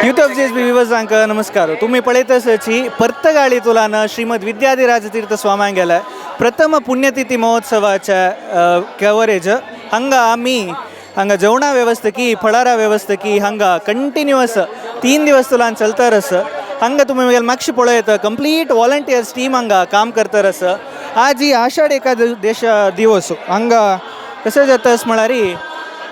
YouTube जेस विवजांक नमस्कार. तुम्ही पळयतसची पर्तगाळी तुलान श्रीमद विद्याधिराजतीर्थ स्वामांगेला प्रथम पुण्यतिथी महोत्सवाच्या कवरेज हांगा आम्ही हांगा जेवणा व्यवस्थकी फळारा व्यवस्थकी हांगा कंटिन्युअस 3 दिवस तुलान चलतरस. हांगा तुम्ही मगेल मागशी पळयत कंप्लीट वॉलंटियर्स टीम हांगा काम करतरस. आज ही आषाढ एकादश दिवस हांगा कसं जातस म्हळ्यार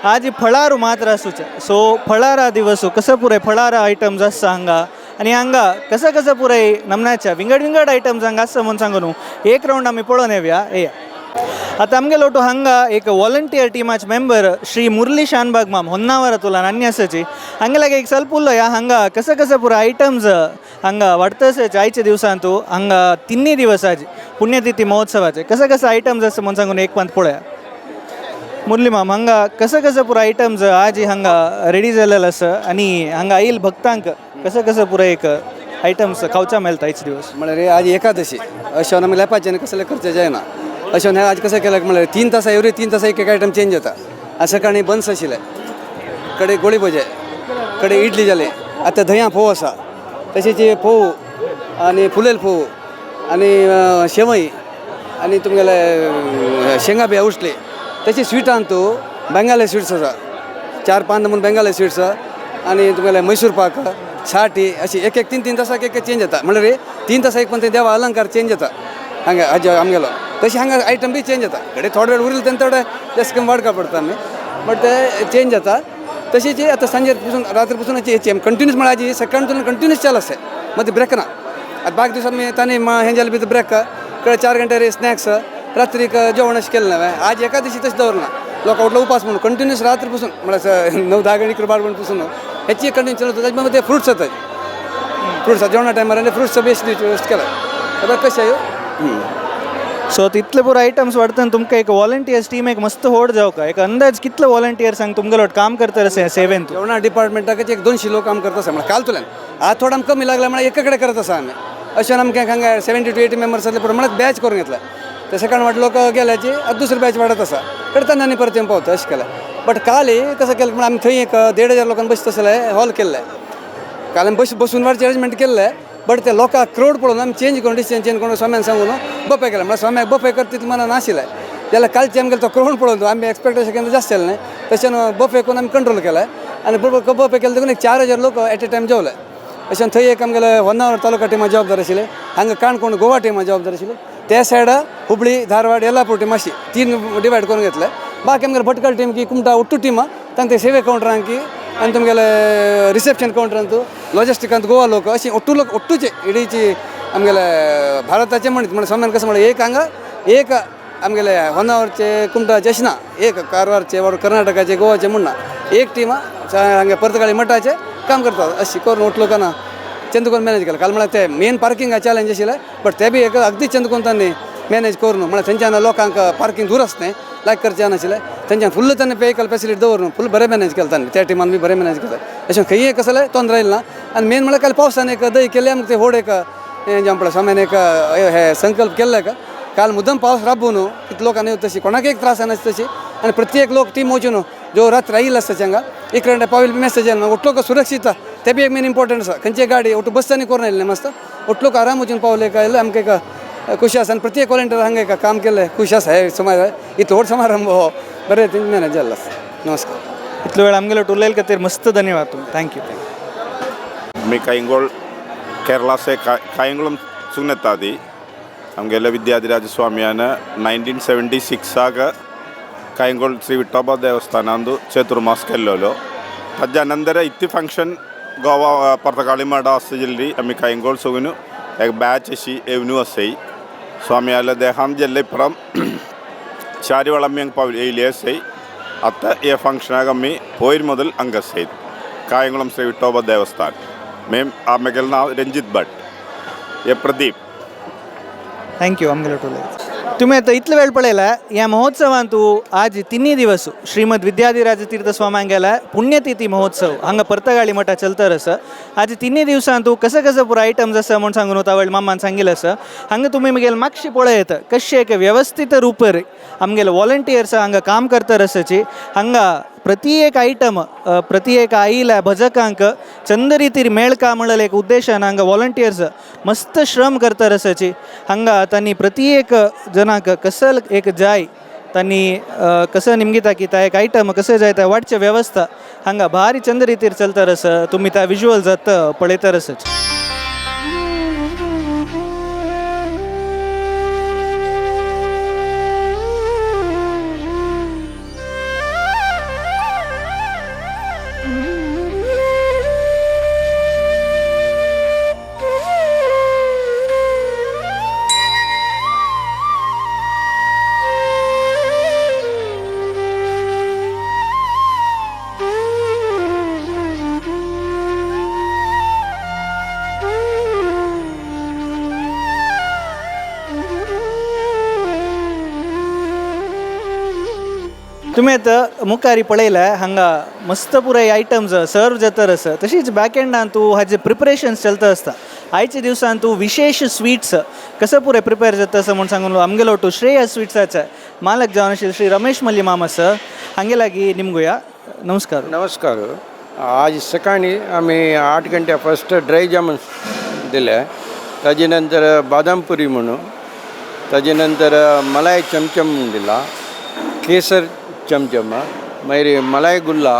आज फळारू मात्र असूच. सो फळारा दिवस कसं पुरे फळारा आयटम्स आसा हांगा आणि हांगा कसं कसं पुरे नमनाच्या विंगड आयटम्स हांगा आसा म्हणून सांगून एक राऊंड आम्ही पळोवन येवया. आता आमगे लोटू हांगा एक वॉलंटियर टीमाचे मेंबर श्री मुरली शानबाग माम होन्नावर तुला नान्य आसाची हांगे लागे एक ಸ್ವಲ್ಪ उल्लो या हांगा कसं कसं पुरा आयटम्स हांगा वाडतसच आयच्या दिवसांत हांगा 3 दिवस आज पुण्यतिथी महोत्सवाचे कसं कसं आयटम्स आसा म्हणून सांगून एक पंत पळया. मुरली माम हांगा कसं कसं पुरा आयटम्स आज हांगा रेडी जालेलो आसा आणि हांगा येईल भक्तांक कसं कसं पुरा एक आयटम्स खावचा मेळटा आयचे दिवस म्हळ्यार आज एकादशी अशें आमी लेपाचें आनी कसलें करचें जायना. अशें आज कशें केलें म्हळ्यार 3 तास एवरी 3 तास एक आयटम चेंज जाता. आज सकाळीं बन्स आशिल्ले, कडे गोळी भजे, कडे इडली जाले, आतां धंया फोव आसा, तशेंच फोव आनी फुलेल फोव आनी शेवई आनी तुमगेले शेंगा बिया उठले. तशी स्वीटान तूं बेंगाली स्वीट्स आसा 4-5 नमून बेंगाली स्वीट्स आनी तुमगेले मैसूर पाक साटी अशी एक 3 तासाक एक चेंज जाता. म्हळ्यार 3 तास एक पण ते देवा अलंकार चेंज जाता हांगा आज आमगेलो. तशी हांगा आयटम बी चेंज जाता. कडे थोडे वेळ उरले तेन्ना थोडे जास्त कमी वाडका पडटा आमी बट ते चेंज जाता. तशीच आतां सांजे पसून रात्री पसून हेची कंटिन्यूस म्हळ्यार जी सकाळी कंटिन्यूस चालू आसता मग ब्रेक ना. आतां बाकी दिवसां आमी तांणी हें जालें भितर ब्रेक कडे 4 घंटे स्नॅक्स रात्रीक जेवण अशें केलें ना. आज एकादशी तशें दवरना लोक उठलो उपास म्हणून कंटिन्यूस रात्री पसून म्हळ्यार 9-10 घंटे बाळगून पसून हेची कंटिन्यू चलत ताजे मग ते फ्रुट्स जातात. फ्रुट्स जेवणा टायमार आनी फ्रुट्स बेस्ट केला आता कशें. सो तितले पुरो आयटम्स वाडटन तुमकां एक वॉलंटियर्स टीम एक मस्त होड जावका एक अंदाज कितले वॉलंटियर्सांक तुमगे लोट काम करता असे सेवेन जेवणा डिपार्टमेंटाक एक 200 लोक काम करता आसा म्हळ्यार काल तुल्यान आज थोडा कमी लागला म्हळ्यार एका कडेन करत आसा आमी. अशें आमकां हांगा 70 to 80 मेंबर्स आसले पुरो म्हळ्यार बॅच करून घेतला. ते सेकंड वाट लोक गेल्याची आज दुसरी बॅच वाडत आसा करतना आनी परत येवन पावता अशें केलें. बट काल कसं केलें म्हळ्यार आमी थंय एक 1,500 लोकांक बसता आसलें हॉल केल्लें. काल आमी बसून वाडचें अरेंजमेंट केल्लें बट ते लोकांक क्रावड पळोवन आमी चेंज करून डिसिजन चेंज करून स्वाम्यान सांगून बफे केलें. म्हळ्यार स्वाम्याक बफे करता तितलें मना नाशिल्लें जाल्यार कालचे आमगेलो तो क्रावड पळोवन आमी एक्सपेक्ट अशें केन्ना जास्त जालें न्ही तशें बफे करून आमी कंट्रोल केलें आनी बफे केलें देखून एक 4,000 लोक एट ए टायम जेवले. अशें थंय एक आमगेले होन्नावर तालुका टिमा जबाबदार आशिल्ले, हांगा काणकोण गोवा टिमा जबाबदार आशिल्ले, त्या सायडा हुबळी धारवाड येल्लापूर टीम अशी 3 डिवायड करून घेतले. बाकी आमगेले भटकल टीम की कुमटा ओट्टू टिमा तांकां ते सेवे कावंटरांक की आनी तुमगेले रिसेप्शन कावंटरांत लॉजिस्टिकांत गोवा लोक अशी ओट्टूचे इडीची आमगेले भारताचे म्हणत स्वाम्यान कसं म्हणलें एक हांगा एक आमगेले होन्नावरचे कुमटाचे अशें ना एक कारवारचे वा कर्नाटकाचे गोवाचे म्हणना एक टिमा हांगा पर्तगाळी मठाचे काम करतात अशी करून ओट लोकांना चंद करून मॅनेज केलं. काल म्हळ्यार ते मेन पार्किंगा चॅलेंज आशिल्लें बट ते बी एक अगदी चंद करून तांणी मॅनेज करून म्हळ्यार थंयच्यान लोकांक पार्किंग दूर आसतें लायक करचें नाशिल्लें थंयच्यान फुल्ल तांणी वेहिकल फॅसिलिटी दवरून फुल बरें मॅनेज केलें तांणी त्या टिमान बी बरें मॅनेज केलें. अशें खंय कसं जालें तोंदर येयलें ना. आनी मेन म्हळ्यार काल पावसान एक दय केलें आमकां ते व्हड एक हें जें पळय स्वाम्यान एक हे संकल्प केल्ले काल मुद्दम पावस राबून कितले लोकांनी तशी कोणाक एक त्रास जायना तशी आनी प्रत्येक लोक टीम वचून जो रात राहील आसता हांगा एक पावल मेसेज येना ओट लोक सुरक्षीत ते बी एक मेन इम्पॉर्टंट आसा. खंयची गाडी ओटू बसांनी करून येयलें मस्त ओट लोक आराम वचून पावले काय आमकां एक खुशी आसा आनी प्रत्येक वॉलंटियर हांगा एक काम केलें खुशी आसा हे समाज इतलो व्हड समारंभ हो बरें मॅनेज जाल्लो आसा. नमस्कार. इतलो वेळ आमगेलो उलयले खातीर मस्त धन्यवाद तुम थँक्यू. मी कायंगोळ केरला से कायंगुलम सुगनेतादी आमगेले विद्याधिराज स्वाम्यान 1976 कायंगोळ श्री विठोबा देवस्थानांद चतुर्मास केल्लो. ताज्या नंतर इतली फंक्शन गोवा पर्तगाळी मठ आसा जिल्ली आमी कायंगोळ सोगून एक बैच अशी एवन्यू आसाय स्वाम्याले देहांत जेल्ले इप्राम 4 वेळा आमी हांगा येयली आसाय. आतां हे फंक्शनाक आमी पयर मोदल हांगा आसाय कायंगुळम श्री विठोबा देवस्थान. आमगेलें नांव रंजीत भट हे प्रदीप. थँक्यू आमगेलो उलयले. तुम्ही आता इतले वेळ पळयला ह्या महोत्सवांत आज 3 दिवस श्रीमद विद्याधिराज तीर्थ स्वामांगेला पुण्यतिथी महोत्सव हांगा पर्तगाळी मठा चलतर आसा. आज 3 दिवसांत कसं कसं पुरो आयटम्स आसा म्हणून सांगून होता वेळ मामान सांगिल्लें आसा. हांगा तुमी मुगेल मागशी पळयत कशें एक व्यवस्थीत रुपार आमगेले वॉलंटियर्स हांगा काम करतर आसाची हांगा प्रति एक आयटम प्रति एक आईला भजकांक चंद रितीर मेळ कामळल एक उद्देशान हांगा वॉलंटियर्स मस्त श्रम करता रसाची हांगा तांणी प्रति एक जनाक कसल एक जाय तांणी कसं निमगिता की त्या एक आयटम कसं जाय त्या वाटच्या व्यवस्था हांगा भारी चंद रितीर चलता रस तुम्ही त्या विज्युअल जात पळयता रसच. तुम्ही आता मुखारी पळयला हांगा मस्त पुराय आयटम्स सर्व जाता आसा तशीच बॅक एंडान तूं हाजे प्रिपरेशन्स चलता आसता आयच्या दिवसान तूं विशेष स्वीट्स कसं पुराय प्रिपेर जाता असं म्हणून सांगून आमगेलो टू श्रेय स्वीट्साचे मालक जावन आशिल्ले श्री रमेश मल्ली मामा सर हांगे लागीं निमगुया. नमस्कार. नमस्कार. आज सकाळी आम्ही 8 घंटे फर्स्ट ड्राय जामून दिले, ताजे नंतर बादाम पुरी म्हणून, ताजे नंतर मलाई चमचम म्हणून दिला, केसर चमचम, मागीर मलाई गुल्ला,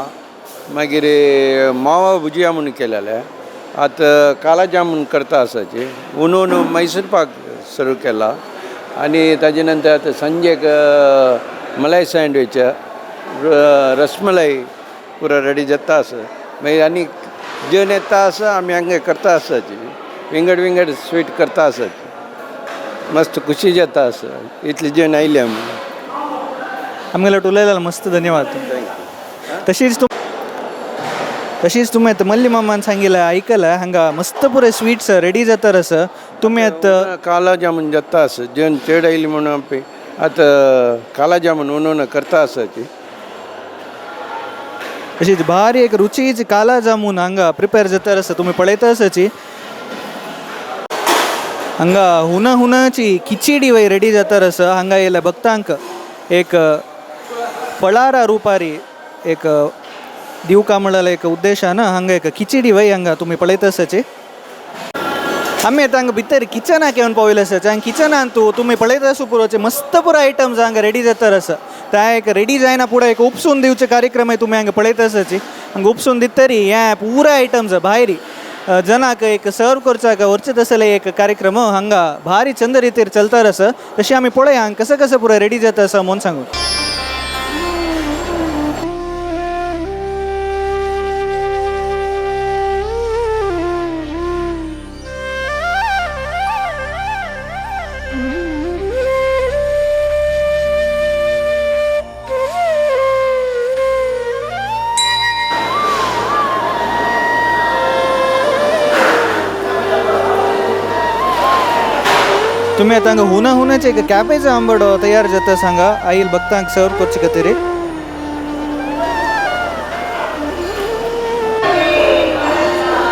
मागीर मावा भुजिया म्हणून केलेले, आता काला जामून करता आसाची, उनून मैसूर पाक सर्व केला आणि ताजे नंतर आता संजेक मलाई सँडविच, रसमलाई पुरा रेडी जाता आसा. मागीर आनी जेवण येता आसा आमी हांगा करता आसाची, विंगड विंगड स्वीट करता आसाची, मस्त खुशी जाता आसा इतली जेवण आयली आमी. आमगेलो उलयला मस्त धन्यवाद. तशीच तुम्ही आता मल्ली मामान सांगितलं ऐकलं हांगा मस्त पुरे स्वीट्स रेडी जाता आसा. तुम्ही आता काला जामून जाता आसा, जेवण चड आयली म्हणून आमी आता काला जामून उनून करता आसाची. तशीच भारी एक रुचीच काला जामून हांगा प्रिपेर जाता आसा तुम्ही पळयता आसाची. हांगा हुनाची खिचडी वय रेडी जाता आसा. हांगा येयला भक्तांक एक फळारा रुपारी एक दिवका म्हणलेला एक उद्देशान हांगा एक खिचडी वय हांगा तुम्ही पळयता आसाची. आमी आतां हांगा भितर किचनाक येवन पावयले आसाचे आनी किचनान तुमी पळयता आसूं पुरोचे मस्त पुरो आयटम्स हांगा रेडी जाता आसा. त्या एक रेडी जायना पुढे एक उपसून दिवचे कार्यक्रम तुमी हांगा पळयता आसाची. हांगा उपसून दितरी हे पुरा आयटम्स भायरी जनाक एक सर्व करचाक व्हरचे तसले एक कार्यक्रम हांगा भारी चंद रितीर चलता आसा. तशें आमी पळया हांगा कसं कसं पुरो रेडी जाता आसा म्हणून सांगून. तुम्ही आता हांगा हुनाचे एक कॅफेचा आंबडो तयार जाता सांगा आईल भक्तांक सर्व करचे खातीर.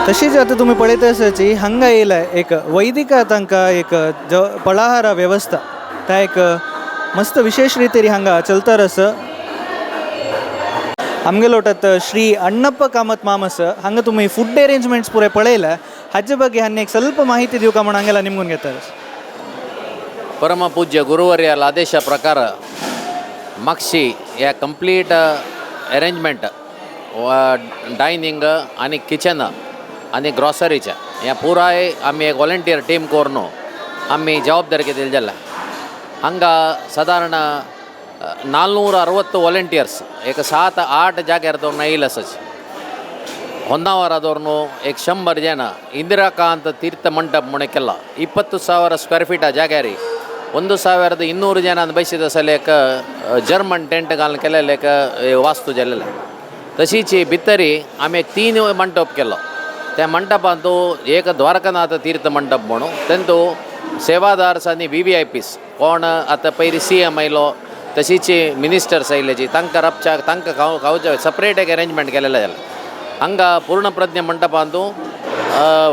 तशीच आता तुम्ही पळयता आसाची हांगा येयला एक वैदिका तांकां एक फळाहार व्यवस्था त्या एक मस्त विशेष रितीर हांगा चलता आसा. आमगे लोटात श्री अण्णप्पा कामत मामस हांगा तुम्ही फूड अरेंजमेंट्स पुरे पळयला हाजे ಬಗ್ಗೆ हांनी एक ಸ್ವಲ್ಪ माहिती दिवका म्हणून हांगेला निमगून घेता. परमपूज्य गुरुवर्याल आदेशा प्रकार मागशी या कंप्लीट अरेंजमेंट डायनिंग आणि किचन आणि ग्रॉसरीच्या या पुराय आम्ही एक वॉलंटियर टीम करून आम्ही जबाबदारी घेतली जाला. हांगा साधारण 460 वॉलंटियर्स एक 7-8 जाग्यार दवरून येयल आसाच. ಹೊನ್ನಾವರದವ್ರನ್ನು एक 100 ಜನ ಇಂದಿರಾಕಾಂತ್ ತೀರ್ಥ ಮಂಟಪ ಮುಣೆ ಕೆಲ್ಲ 20,000 ಸ್ಕ್ವೇರ್ ಫೀಟ್ ಜಾಗ ರೀ. 1,200 ಜನ ಬಯಸಿದ ಸಲೇಕ जर्मन टेंट घालून केलेले वास्तू जालेले. तशीची भितरी आम्ही 3 मंडप केलो. त्या मंडपांत एक द्वारकानाथ तीर्थ मंडप म्हणून तेंतू सेवादार्स आनी VVIPs कोण आतां पयलीं CM आयलो तशीची मिनिस्टर्स आयल्याची तांकां रावच्याक तांकां खावच्या सपरेट एक अरेंजमेंट केलेलें जालें. हांगा पूर्ण प्रज्ञ मंडपांत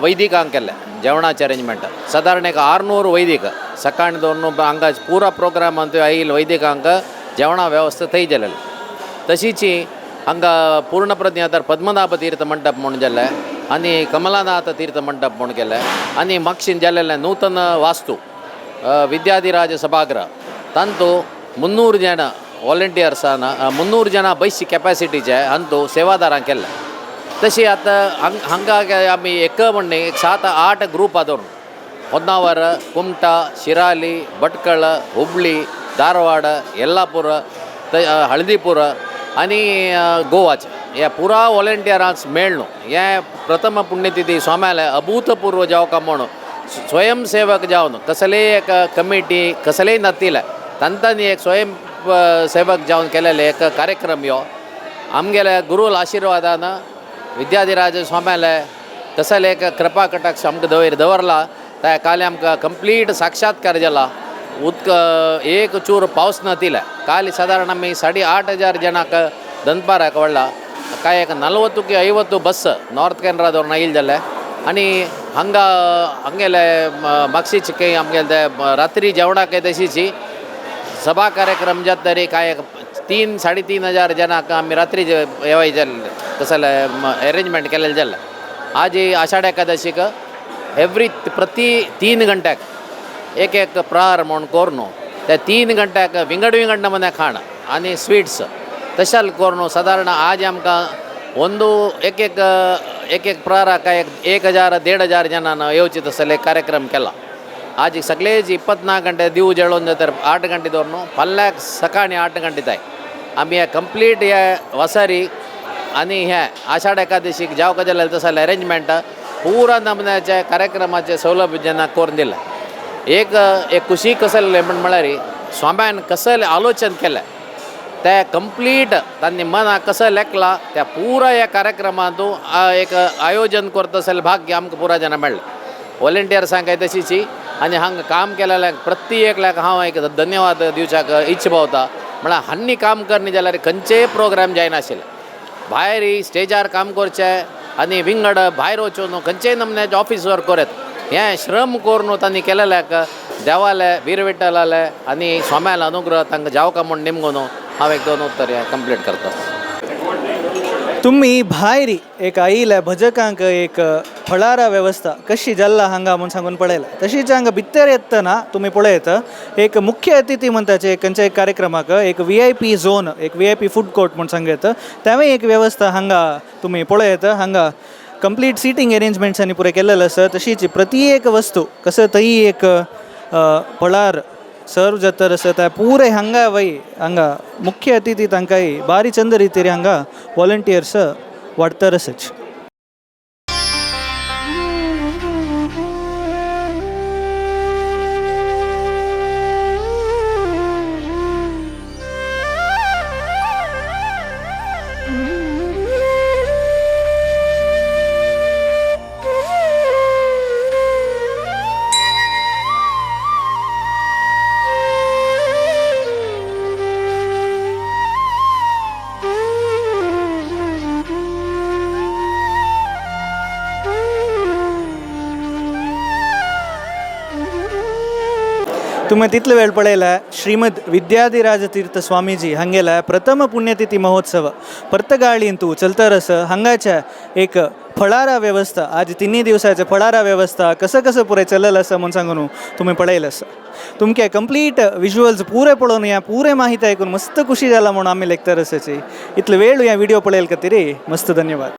वैदिकांक केलें जेवणाचें अरेंजमेंट. सादारण एक 600 वैदिक सकाळी दवरून हांगा पुरा प्रोग्रामांत आयिल्ल्या वैदिकांक जेवणा वेवस्था थंय जालेली. तशीची हांगा पूर्णप्रज्ञ तर पद्मनाभ तीर्थ मंडप म्हणून जाल्ले आनी कमलानाथ तीर्थ मंडप म्हणून केले आनी म्हापशेन जाल्लेले नूतन वास्तू विद्याधिराज सभागृह तांतू 300 जन वॉलंटियर्सान 300 जन बयसी कॅपॅसिटीचे अंतू सेवादारांक केले तशी आतां हांगा आमी एक म्हणणे 7-8 ग्रूप आदरून ಹೊನ್ನಾವರ ಕುಮಟಾ ಶಿರಾಲಿ ಭಟ್ಕಳ ಹುಬ್ಳಿ धारवाड येल्लापूर हळदीपूर आनी गोवाचे हे पुरा वॉलंटियरांस मेळ्ळो हे प्रथम पुण्यतिथी स्वाम्याले अभूतपूर्व जावका म्हणून स्वयंसेवक जावन कसलेय एक कमिटी कसलेय नातिले तांच्यांनी एक स्वयं सेवक जावन केलेले एक कार्यक्रम यो आमगेले गुरूल आशिर्वादान विद्याधिराज स्वाम्याले कसले एक कृपा कटाक्ष आमकां दवरला त्या काल आमकां कंप्लीट साक्षात्कार जाला एक चूर पावस नातिले काल साधारण आमी 8,500 जनाक दनपाराक व्हरला काय एक 40 की 50 बस नॉर्थ कॅनरा दवरून येयले जाले आनी हांगा हांगेले म्हापशेचे काही आमगेले रात्री जेवणाक तशीची सभा कार्यक्रम जाता तरी काय 3-3.5 जनाक आमी रात्री येवाय जाल्ले कसले अरेंजमेंट केलेले जाल्ले आज आषाढ एकादशीक प्रति 3 घंट्याक एक प्रहार म्हणून कोरनो त्या 3 घंट्याक विंगड नमूने खाण आनी स्वीट्स तशें कोरनो साधारण आज आमकां एक प्रहाराक 1,000-1,500 जनांना येवचे तसले कार्यक्रम केला आज सगळेच 24 घंटे दिव जळोवन तर 8 घंटे दवरनो फाल्यां सकाळी 8 घंटे ताय आमी हे कंप्लीट हे वसारी आनी हे आषाढ एकादशीक जावका जाल्यार तसले अरेंजमेंट पुरा नमुन्याचे कार्यक्रमाचे सौलभ्य जेन्ना करून दिले एक खुशी कसले म्हळ्यार स्वाम्यान कसले आलोचन केले ते कंप्लीट तांणी मनाक कसं लेखला त्या पुरा ह्या कार्यक्रमांत एक आयोजन करता तसले भाग्य आमकां पुरा जाणां मेळ्ळें वॉलंटियर्सांक तशीची आनी हांगा काम केलेल्यांक प्रत्येकल्याक हांव एक धन्यवाद दिवच्याक इच्छा भोवता म्हळ्यार हांणी काम करनी जाल्यार खंयचेय प्रोग्राम जायनाशिल्ले भायर स्टेजार काम करचें आनी विंगड भायर वचून खंयचेय नमुन्याचे ऑफिस वर्क करत हें श्रम करून तांणी केलेल्याक देवाले वीर विठ्ठलाले आनी स्वाम्याले अनुग्रह तांकां जावका म्हूण नेमून हांव एक 2 उत्तर हें कंप्लीट करता तुम्ही भायरी एक आईल्या भजकांक एक फळारा व्यवस्था कशी जाल्ला हांगा म्हणून सांगून पळयला तशीच हांगा भितर येतना तुम्ही पळयत एक मुख्य अतिथी म्हणटाचे खंयच्या एक कार्यक्रमाक एक VIP झोन एक VIP फूड कोर्ट म्हणून सांगत त्यावेळी एक व्यवस्था हांगा तुम्ही पळयत हांगा कंप्लीट सिटींग अरेंजमेंट्सांनी पुरे केलेलं आसा तशीच प्रति एक वस्तू कसं तरी एक फळार सर्व जातर आसा त्या पुरे हांगा हांगा मुख्य अतिथी तांकांय बारी चंद रितीर हांगा वॉलंटियर्स वाडतर आसाच तुम्ही तितले वेळ पळयला श्रीमद विद्याधिराज तीर्थ स्वामीजी हांगेला प्रथम पुण्यतिथी महोत्सव पर्तगाळींतू चलतरस हांगाच्या एक फळारा व्यवस्था आज 3 दिवसाचे फळारा व्यवस्था कसं पुरे चलल आसा म्हणून सांगून तुम्ही पळयलं आसा तुमके कंप्लीट विज्युअल्स पुरे पळोवन ह्या पुरे माहिती ऐकून मस्त खुशी जाला म्हणून आम्ही लेखतर आसाची इतले वेळ ह्या व्हिडिओ पळयल खातीर मस्त धन्यवाद.